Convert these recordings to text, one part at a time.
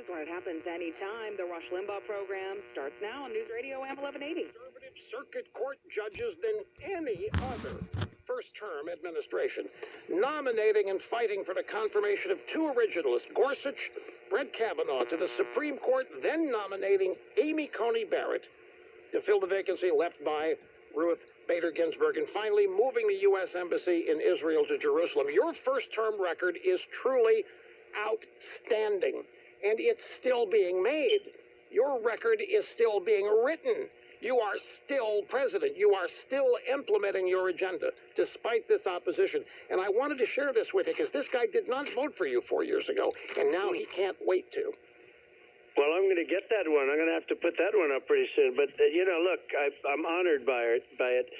news when it happens anytime. The Rush Limbaugh program starts now on News Radio AM 1180. Conservative circuit court judges than any other first-term administration, nominating and fighting for the confirmation of two originalists, Gorsuch, Brett Kavanaugh, to the Supreme Court, then nominating Amy Coney Barrett to fill the vacancy left by Ruth Bader Ginsburg, and finally moving the U.S. Embassy in Israel to Jerusalem. Your first-term record is truly outstanding, and it's still being made. Your record is still being written. You are still president. You are still implementing your agenda, despite this opposition. And I wanted to share this with you, because this guy did not vote for you 4 years ago, and now he can't wait to. Well, I'm going to get that one. I'm going to have to put that one up pretty soon. But, look, I'm honored by it.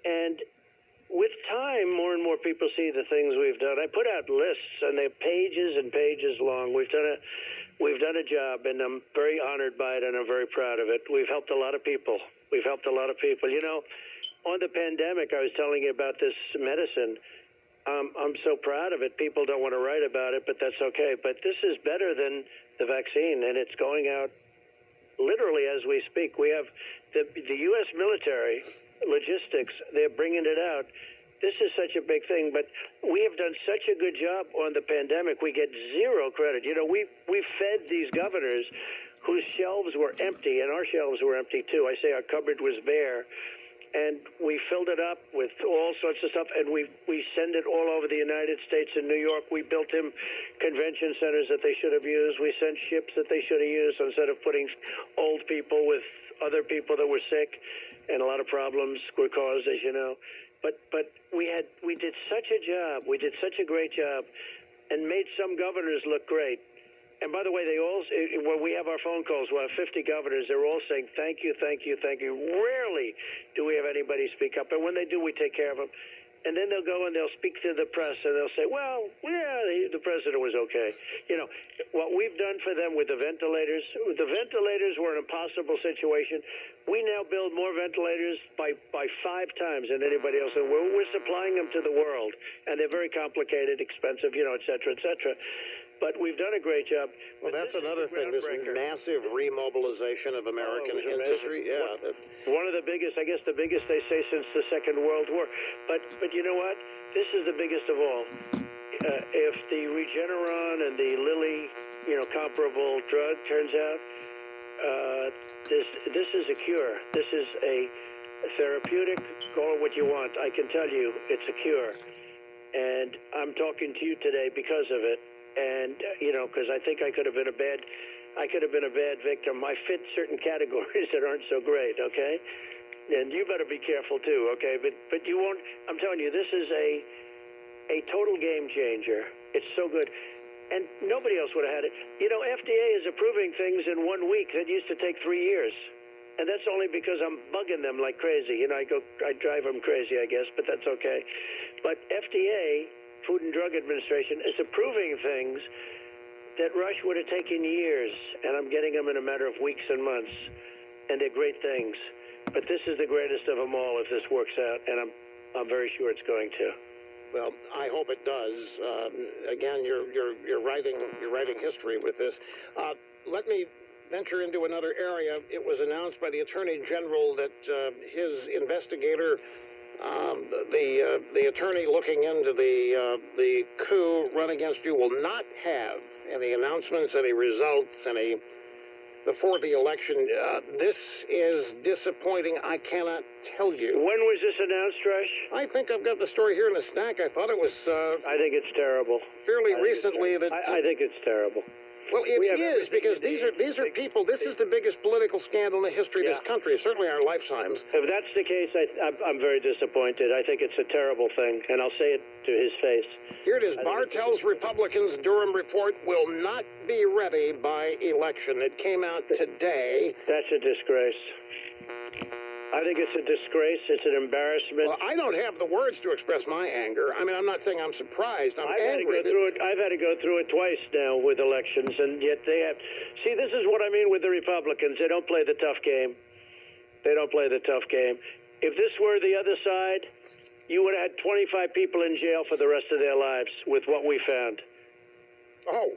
And with time, more and more people see the things we've done. I put out lists, and they're pages and pages long. We've done a job, and I'm very honored by it, and I'm very proud of it. We've helped a lot of people. On the pandemic, I was telling you about this medicine. I'm so proud of it. People don't want to write about it, but that's okay. But this is better than the vaccine, and it's going out literally as we speak. We have the U.S. military logistics. They're bringing it out. This is such a big thing, but we have done such a good job on the pandemic. We get zero credit. We fed these governors whose shelves were empty, and our shelves were empty too. I say our cupboard was bare. And we filled it up with all sorts of stuff, and we send it all over the United States and New York. We built him convention centers that they should have used. We sent ships that they should have used instead of putting old people with other people that were sick, and a lot of problems were caused, as you know. But we did such a job. We did such a great job, and made some governors look great. And by the way, when we have our phone calls, we'll have 50 governors. They're all saying, thank you, thank you, thank you. Rarely do we have anybody speak up. And when they do, we take care of them. And then they'll go and they'll speak to the press, and they'll say, well, yeah, the president was okay. What we've done for them with the ventilators were an impossible situation. We now build more ventilators by 5 times than anybody else. And we're supplying them to the world. And they're very complicated, expensive, et cetera, et cetera. But we've done a great job. Well, that's another thing, this massive remobilization of American industry. Yeah. One of the biggest, I guess the biggest they say since the Second World War. But you know what? This is the biggest of all. If the Regeneron and the Lilly, comparable drug turns out, this is a cure. This is a therapeutic, call it what you want. I can tell you it's a cure. And I'm talking to you today because of it. And, because I think I could have been a bad victim. I fit certain categories that aren't so great, okay? And you better be careful too, okay? But you won't, I'm telling you, this is a total game changer. It's so good. And nobody else would have had it. FDA is approving things in 1 week that used to take 3 years. And that's only because I'm bugging them like crazy. I drive them crazy, I guess, but that's okay. But FDA, Food and Drug Administration, is approving things that Rush would have taken years, and I'm getting them in a matter of weeks and months, and they're great things. But this is the greatest of them all if this works out, and I'm very sure it's going to. Well, I hope it does. Again, you're writing history with this. Let me venture into another area. It was announced by the Attorney General that his investigator, the attorney looking into the coup run against you, will not have any announcements, any results, before the election. This is disappointing. I cannot tell you. When was this announced, Rush? I think I've got the story here in the stack. I thought it was I think it's terrible. Fairly recently. I think it's terrible. Well, it is, because these are people. This is the biggest political scandal in the history of this country, certainly our lifetimes. If that's the case, I'm very disappointed. I think it's a terrible thing, and I'll say it to his face. Here it is. Barr tells Republicans Durham report will not be ready by election. It came out today. That's a disgrace. I think it's a disgrace. It's an embarrassment. Well, I don't have the words to express my anger. I mean, I'm not saying I'm surprised. I'm angry. I've had to go through it twice now with elections, and yet they have. See, this is what I mean with the Republicans. They don't play the tough game. They don't play the tough game. If this were the other side, you would have had 25 people in jail for the rest of their lives with what we found. Oh,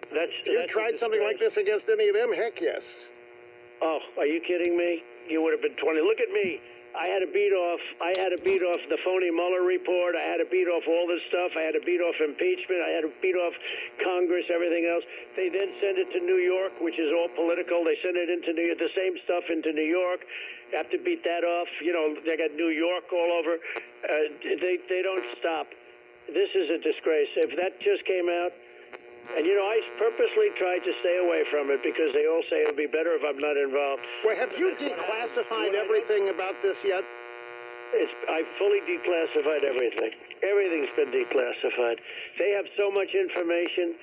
you tried something like this against any of them? Heck yes. Oh, are you kidding me? You would have been 20. Look at me. I had to beat off the phony Mueller report. I had to beat off all this stuff. I had to beat off impeachment. I had to beat off Congress, everything else. They then send it to New York, which is all political. They send it into New York, the same stuff into New York. You have to beat that off. You know, they got New York all over. They don't stop. This is a disgrace. If that just came out, and, you know, I purposely tried to stay away from it because they all say it'll be better if I'm not involved. Well, have you declassified everything about this yet? I fully declassified everything. Everything's been declassified. They have so much information.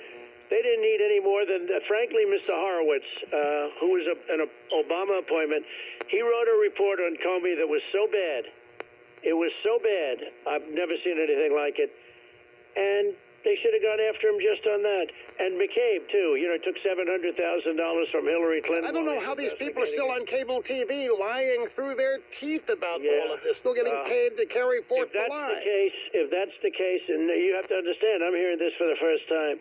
They didn't need any more than, frankly, Mr. Horowitz, who was an Obama appointment, he wrote a report on Comey that was so bad. It was so bad. I've never seen anything like it. And they should have gone after him just on that. And McCabe, too. You know, took $700,000 from Hillary Clinton. I don't know how these people are still on cable TV lying through their teeth about all of this, still getting paid to carry forth the lie. If that's the case, and you have to understand, I'm hearing this for the first time,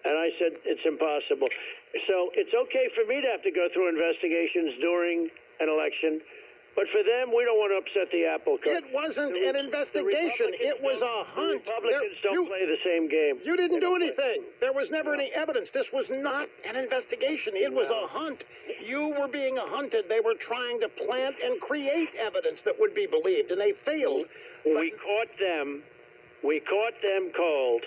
and I said it's impossible. So it's okay for me to have to go through investigations during an election, but for them, we don't want to upset the apple cart. It wasn't an investigation. It was a hunt. The Republicans don't play the same game. You didn't do anything. There was never any evidence. This was not an investigation. It was a hunt. You were being hunted. They were trying to plant and create evidence that would be believed, and they failed. We caught them. We caught them cold.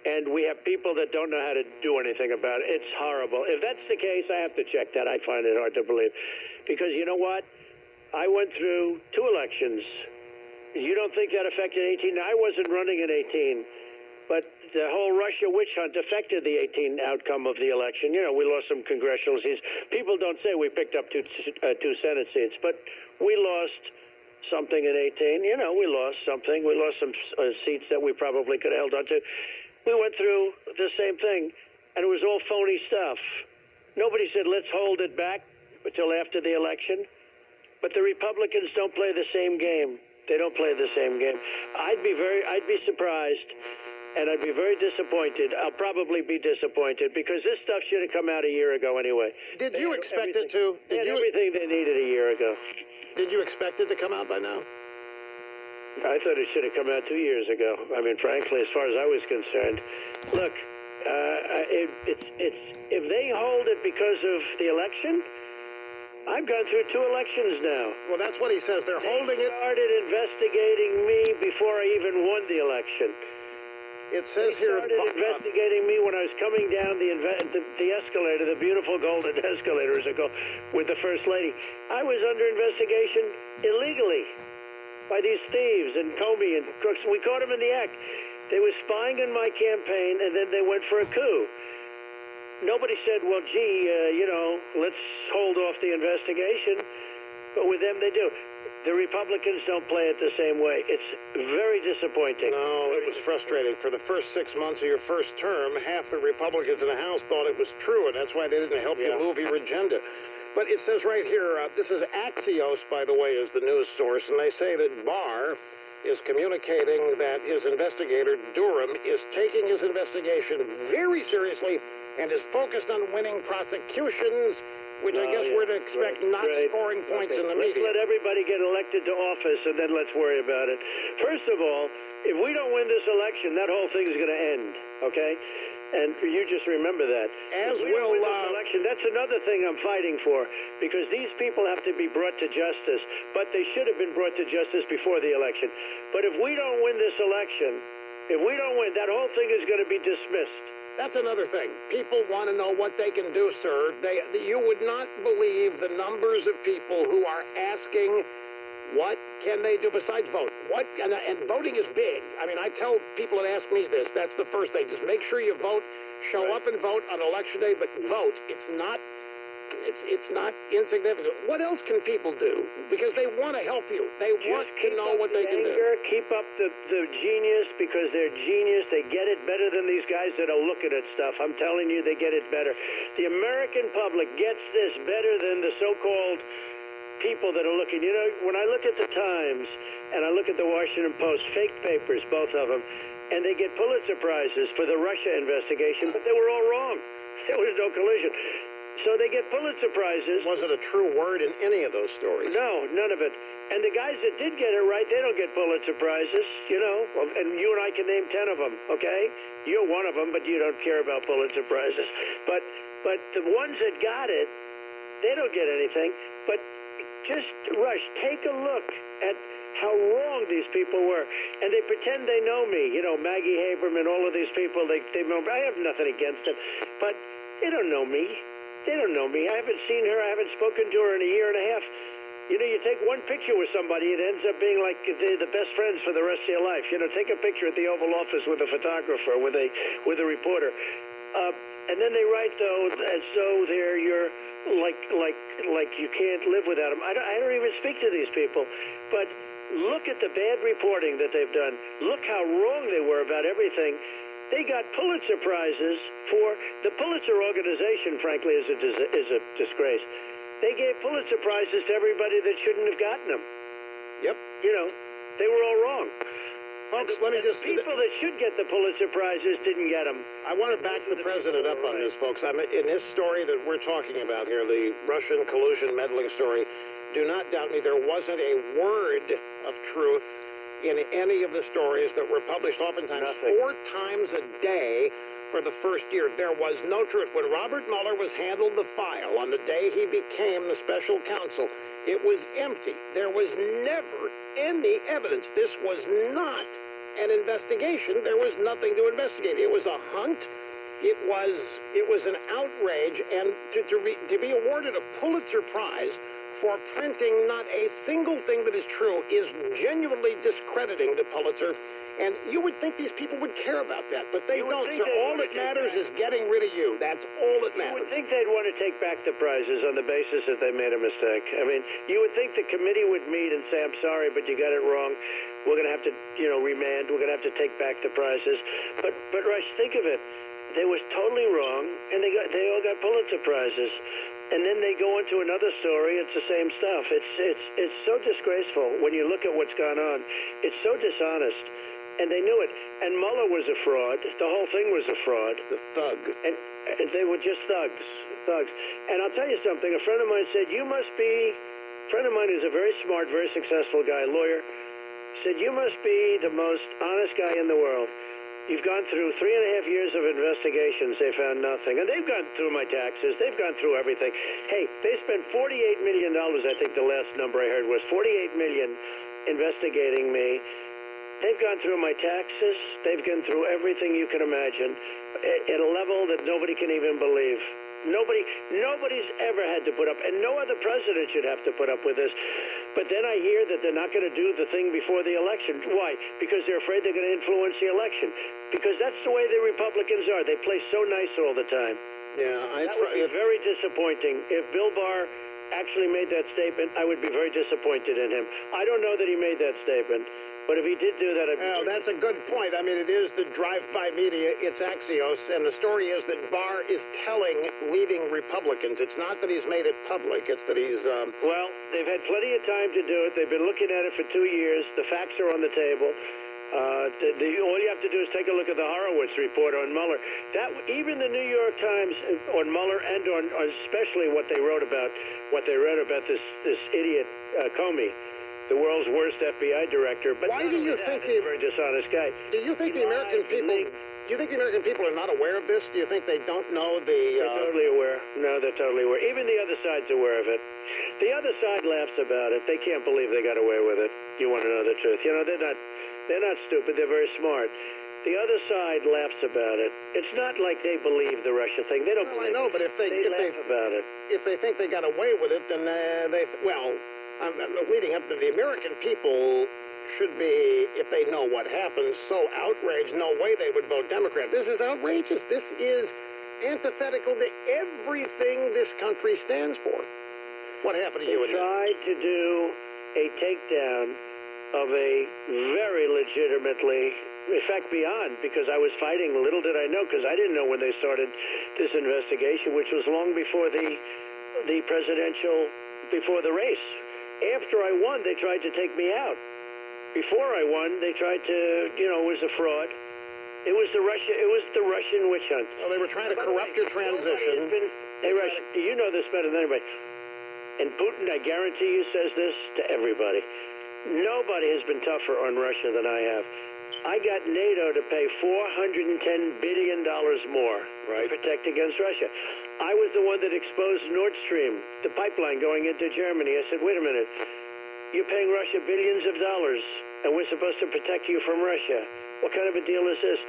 And we have people that don't know how to do anything about it. It's horrible. If that's the case, I have to check that. I find it hard to believe. Because you know what? I went through 2 elections. You don't think that affected 18? I wasn't running in 18. But the whole Russia witch hunt affected the 18 outcome of the election. You know, we lost some congressional seats. People don't say we picked up two Senate seats. But we lost something in 18. You know, we lost something. We lost some seats that we probably could have held on to. We went through the same thing, and it was all phony stuff. Nobody said, let's hold it back until after the election. But the Republicans don't play the same game. They don't play the same game. I'd be surprised, and I'd be very disappointed. I'll probably be disappointed, because this stuff should have come out a year ago anyway. Did you expect it to? They had everything they needed a year ago. Did you expect it to come out by now? I thought it should have come out 2 years ago. I mean, frankly, as far as I was concerned. Look, if they hold it because of the election, I've gone through 2 elections now. Well, that's what he says. They're holding it. They started investigating me before I even won the election. It says here. They started investigating me when I was coming down the escalator, the beautiful golden escalator, as I go, with the First Lady. I was under investigation illegally by these thieves and Comey and crooks. We caught them in the act. They were spying on my campaign, and then they went for a coup. Nobody said, well, gee, let's hold off the investigation. But with them, they do. The Republicans don't play it the same way. It's very disappointing. No, it was frustrating. For the first 6 months of your first term, half the Republicans in the House thought it was true, and that's why they didn't help you move your agenda. But it says right here, this is Axios, by the way, is the news source, and they say that Barr is communicating that his investigator, Durham, is taking his investigation very seriously and is focused on winning prosecutions, which I guess we're to expect not scoring points in the media. Let's let everybody get elected to office, and then let's worry about it. First of all, if we don't win this election, that whole thing is going to end, okay? And you just remember that. As will this election. That's another thing I'm fighting for, because these people have to be brought to justice, but they should have been brought to justice before the election. But if we don't win this election, if we don't win, that whole thing is going to be dismissed. That's another thing. People want to know what they can do, sir. You would not believe the numbers of people who are asking, what can they do besides vote? And voting is big. I mean, I tell people that ask me this, that's the first thing. Just make sure you vote, show up and vote on election day, but vote. It's not insignificant. What else can people do? Because they want to help you. They want to know what they can do. Keep up the genius, because they're genius. They get it better than these guys that are looking at stuff. I'm telling you, they get it better. The American public gets this better than the so-called people that are looking. You know, when I look at the Times and I look at the Washington Post, fake papers, both of them, and they get Pulitzer Prizes for the Russia investigation, but they were all wrong. There was no collusion. So they get Pulitzer Prizes. Wasn't a true word in any of those stories. No, none of it. And the guys that did get it right, they don't get Pulitzer Prizes, you know. And you and I can name 10 of them, okay? You're one of them, but you don't care about Pulitzer Prizes. But the ones that got it, they don't get anything. But just, Rush, take a look at how wrong these people were. And they pretend they know me. You know, Maggie Haberman, all of these people, they know me. I have nothing against them. But they don't know me. They don't know me. I haven't seen her. I haven't spoken to her in a year and a half. You know, you take one picture with somebody, it ends up being like the best friends for the rest of your life. You know, take a picture at the Oval Office with a photographer, with a reporter. And then they write, though, as though you're like you can't live without them. I don't even speak to these people. But look at the bad reporting that they've done. Look how wrong they were about everything. They got Pulitzer Prizes for the Pulitzer organization. Frankly, is a disgrace. They gave Pulitzer Prizes to everybody that shouldn't have gotten them. Yep. You know, they were all wrong. Folks, let me just... People that should get the Pulitzer Prizes didn't get them. I want to back the president up on this, folks. In this story that we're talking about here, the Russian collusion meddling story, do not doubt me, there wasn't a word of truth in any of the stories that were published, oftentimes Nothing. 4 times a day for the first year. There was no truth. When Robert Mueller was handled the file on the day he became the special counsel, it was empty. There was never any evidence. This was not an investigation. There was nothing to investigate. It was a hunt. It was an outrage, and to be awarded a Pulitzer Prize for printing not a single thing that is true is genuinely discrediting to Pulitzer. And you would think these people would care about that, but they don't. So all that matters is getting rid of you. That's all that matters. You would think they'd want to take back the prizes on the basis that they made a mistake. I mean, you would think the committee would meet and say, I'm sorry, but you got it wrong. We're going to have to, remand. We're going to have to take back the prizes. But Rush, think of it. They was totally wrong, and they all got Pulitzer Prizes. And then they go into another story. It's the same stuff. It's so disgraceful when you look at what's gone on. It's so dishonest, and they knew it. And Mueller was a fraud. The whole thing was a fraud. The thug. And they were just thugs. And I'll tell you something. A friend of mine said, "You must be." A friend of mine who's a very smart, very successful guy, lawyer, said, "You must be the most honest guy in the world. You've gone through 3.5 years of investigations. They found nothing. And they've gone through my taxes. They've gone through everything. Hey, they spent $48 million, I think the last number I heard was $48 million investigating me. They've gone through my taxes. They've gone through everything you can imagine at a level that nobody can even believe. Nobody's ever had to put up, and no other president should have to put up with this. But then I hear that they're not going to do the thing before the election. Why? Because they're afraid they're going to influence the election. Because that's the way the Republicans are. They play so nice all the time. Yeah, that would be very disappointing. If Bill Barr actually made that statement, I would be very disappointed in him. I don't know that he made that statement. But if he did do that, that's a good point. I mean, it is the drive-by media. It's Axios, and the story is that Barr is telling leading Republicans. It's not that he's made it public. It's that he's... Well, they've had plenty of time to do it. They've been looking at it for 2 years. The facts are on the table. All you have to do is take a look at the Horowitz report on Mueller. Even the New York Times on Mueller and on especially what they wrote about this idiot Comey, the world's worst FBI director. But why do you think he's a very dishonest guy? Do you think the American people? Do you think the American people are not aware of this? Do you think they don't know the? They're totally aware. No, they're totally aware. Even the other side's aware of it. The other side laughs about it. They can't believe they got away with it. You want to know the truth? They're not stupid. They're very smart. The other side laughs about it. It's not like they believe the Russia thing. They don't. Well, I know, but if they laugh about it, if they think they got away with it, then leading up to the American people should be, if they know what happened, so outraged, no way they would vote Democrat. This is outrageous. This is antithetical to everything this country stands for. What happened to you? They tried to do a takedown of a very legitimately, in fact, beyond, because I was fighting, little did I know, because I didn't know when they started this investigation, which was long before the race. After I won, they tried to take me out. Before I won, they tried to, it was a fraud. It was the Russian witch hunt. Well, they were trying to corrupt your transition. Hey, Rush, you know this better than anybody. And Putin, I guarantee you, says this to everybody. Nobody has been tougher on Russia than I have. I got NATO to pay $410 billion more to protect against Russia. I was the one that exposed Nord Stream, the pipeline going into Germany. I said, wait a minute. You're paying Russia billions of dollars, and we're supposed to protect you from Russia. What kind of a deal is this?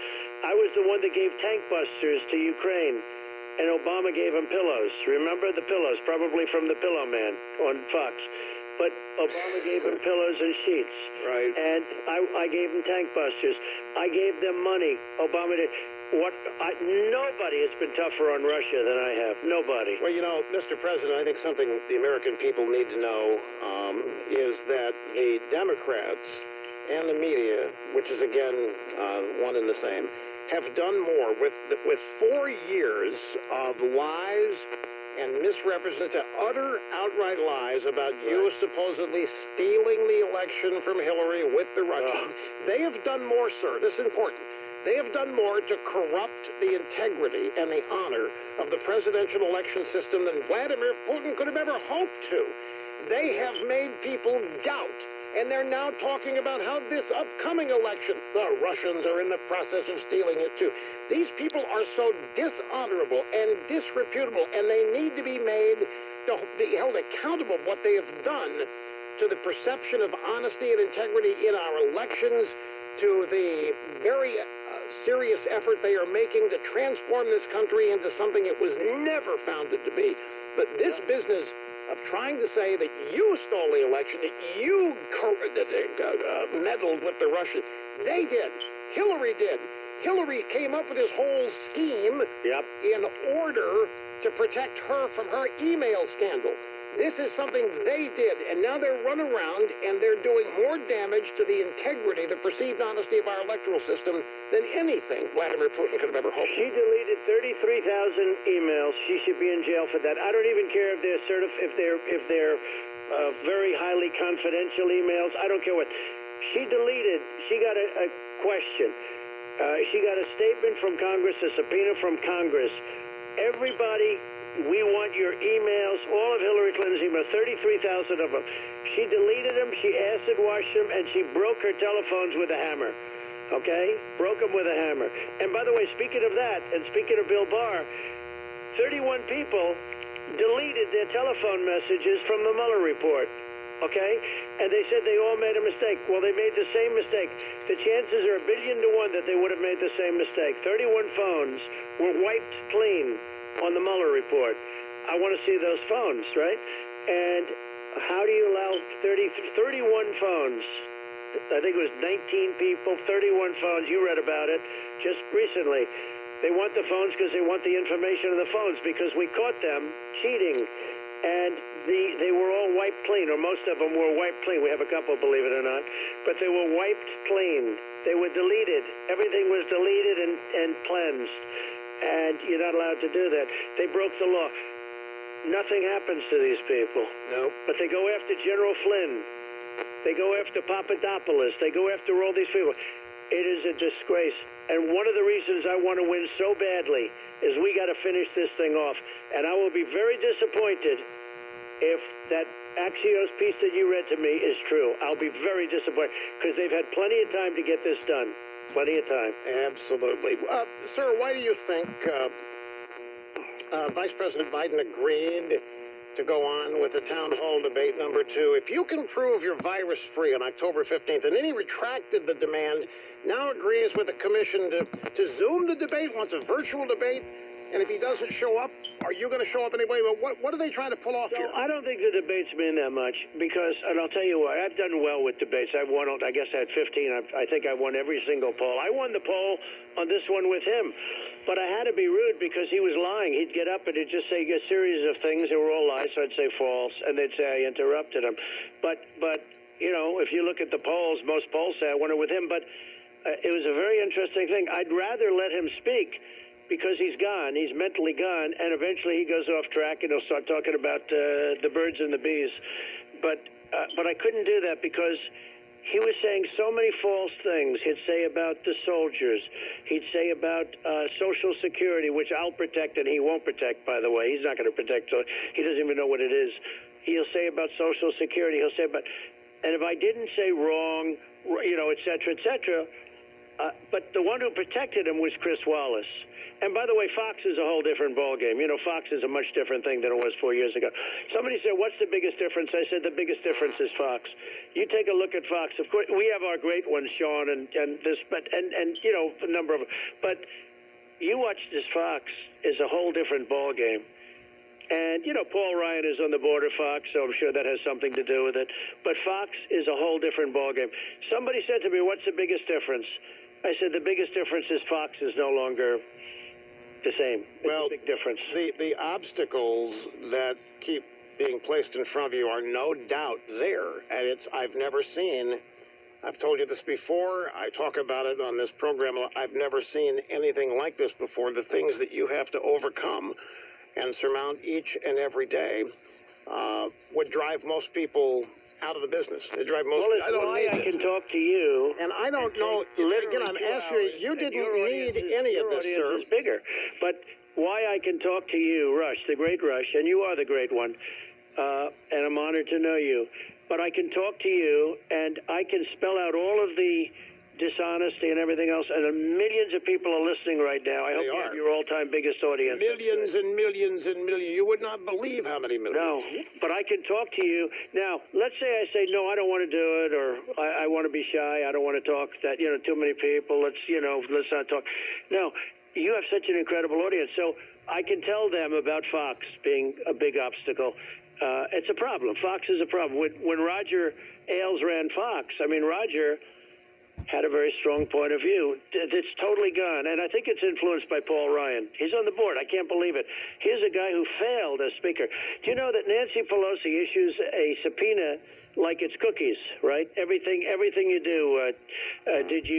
I was the one that gave tank busters to Ukraine, and Obama gave him pillows. Remember the pillows, probably from the Pillow Man on Fox. But Obama gave him pillows and sheets. Right. And I gave him tank busters. I gave them money. Obama did. Nobody has been tougher on Russia than I have. Nobody. Well, you know, Mr. President, I think something the American people need to know is that the Democrats and the media, which is, again, one and the same, have done more with 4 years of lies and misrepresentation, utter outright lies about you supposedly stealing the election from Hillary with the Russians. They have done more, sir. This is important. They have done more to corrupt the integrity and the honor of the presidential election system than Vladimir Putin could have ever hoped to. They have made people doubt. And they're now talking about how this upcoming election, the Russians are in the process of stealing it too. These people are so dishonorable and disreputable, and they need to be held accountable for what they have done to the perception of honesty and integrity in our elections, to the very serious effort they are making to transform this country into something it was never founded to be. But this business of trying to say that you stole the election, that you meddled with the Russians. They did. Hillary did. Hillary came up with this whole scheme in order to protect her from her email scandal. This is something they did, and now they're running around and they're doing more damage to the integrity, the perceived honesty of our electoral system than anything Vladimir Putin could have ever hoped. She deleted 33,000 emails. She should be in jail for that. I don't even care if they're very highly confidential emails. I don't care what. She deleted. She got a question. She got a statement from Congress, a subpoena from Congress. Everybody. We want your emails, all of Hillary Clinton's emails, 33,000 of them. She deleted them, she acid washed them, and she broke her telephones with a hammer. Okay? Broke them with a hammer. And by the way, speaking of that, and speaking of Bill Barr, 31 people deleted their telephone messages from the Mueller report. Okay? And they said they all made a mistake. Well, they made the same mistake. The chances are 1 billion to 1 that they would have made the same mistake. 31 phones were wiped clean on the Mueller report. I want to see those phones, right? And how do you allow 31 phones? I think it was 19 people, 31 phones. You read about it just recently. They want the phones because they want the information of the phones, because we caught them cheating. And they were all wiped clean, or most of them were wiped clean. We have a couple, believe it or not. But they were wiped clean. They were deleted. Everything was deleted and cleansed. And you're not allowed to do that. They broke the law. Nothing happens to these people. No. But they go after General Flynn. They go after Papadopoulos. They go after all these people. It is a disgrace. And one of the reasons I want to win so badly is we got to finish this thing off. And I will be very disappointed if that Axios piece that you read to me is true. I'll be very disappointed, because they've had plenty of time to get this done. Plenty of time. Absolutely. Sir, why do you think Vice President Biden agreed to go on with the town hall debate number 2? If you can prove you're virus-free on October 15th, and then he retracted the demand, now agrees with the commission to Zoom the debate, wants a virtual debate, and if he doesn't show up, are you going to show up anyway? Well, what are they trying to pull off here? I don't think the debates mean that much, because, and I'll tell you what, I've done well with debates. I've won, I guess I had 15. I think I won every single poll. I won the poll on this one with him. But I had to be rude because he was lying. He'd get up and he'd just say a series of things that were all lies, so I'd say false, and they'd say I interrupted him. But you know, if you look at the polls, most polls say I won it with him. But it was a very interesting thing. I'd rather let him speak, because he's gone. He's mentally gone, and eventually he goes off track and he'll start talking about the birds and the bees. But I couldn't do that because he was saying so many false things. He'd say about the soldiers. He'd say about Social Security, which I'll protect and he won't protect, by the way. He's not going to protect, so he doesn't even know what it is. He'll say about Social Security. He'll say about, and if I didn't say wrong, et cetera, et cetera, but the one who protected him was Chris Wallace. And by the way, Fox is a whole different ballgame. Fox is a much different thing than it was 4 years ago. Somebody said, what's the biggest difference? I said, the biggest difference is Fox. You take a look at Fox. Of course, we have our great ones, Sean, and this, but, and a number of, but you watch this Fox is a whole different ballgame. And, Paul Ryan is on the board of Fox, so I'm sure that has something to do with it. But Fox is a whole different ballgame. Somebody said to me, what's the biggest difference? I said, the biggest difference is Fox is no longer the same. It's a big difference. The obstacles that keep being placed in front of you are no doubt there. And I've never seen, I've told you this before, I talk about it on this program, I've never seen anything like this before. The things that you have to overcome and surmount each and every day would drive most people out of the business. They drive most. Well, it's why I can talk to you. And I don't know. Again, I'm asking you. You didn't need any of this, sir. Is bigger, but why I can talk to you, Rush, the great Rush, and you are the great one, and I'm honored to know you. But I can talk to you, and I can spell out all of the dishonesty and everything else, and millions of people are listening right now. I hope you have your all-time biggest audience. Millions and millions and millions. You would not believe how many millions. No, but I can talk to you. Now, let's say I say, no, I don't want to do it, or I want to be shy, I don't want to talk, that, too many people, let's not talk. No, you have such an incredible audience, so I can tell them about Fox being a big obstacle. It's a problem. Fox is a problem. When Roger Ailes ran Fox, Roger had a very strong point of view. It's totally gone, and I think it's influenced by Paul Ryan. He's on the board. I can't believe it. Here's a guy who failed as Speaker. Do you know that Nancy Pelosi issues a subpoena like it's cookies, right? Everything you do. Did you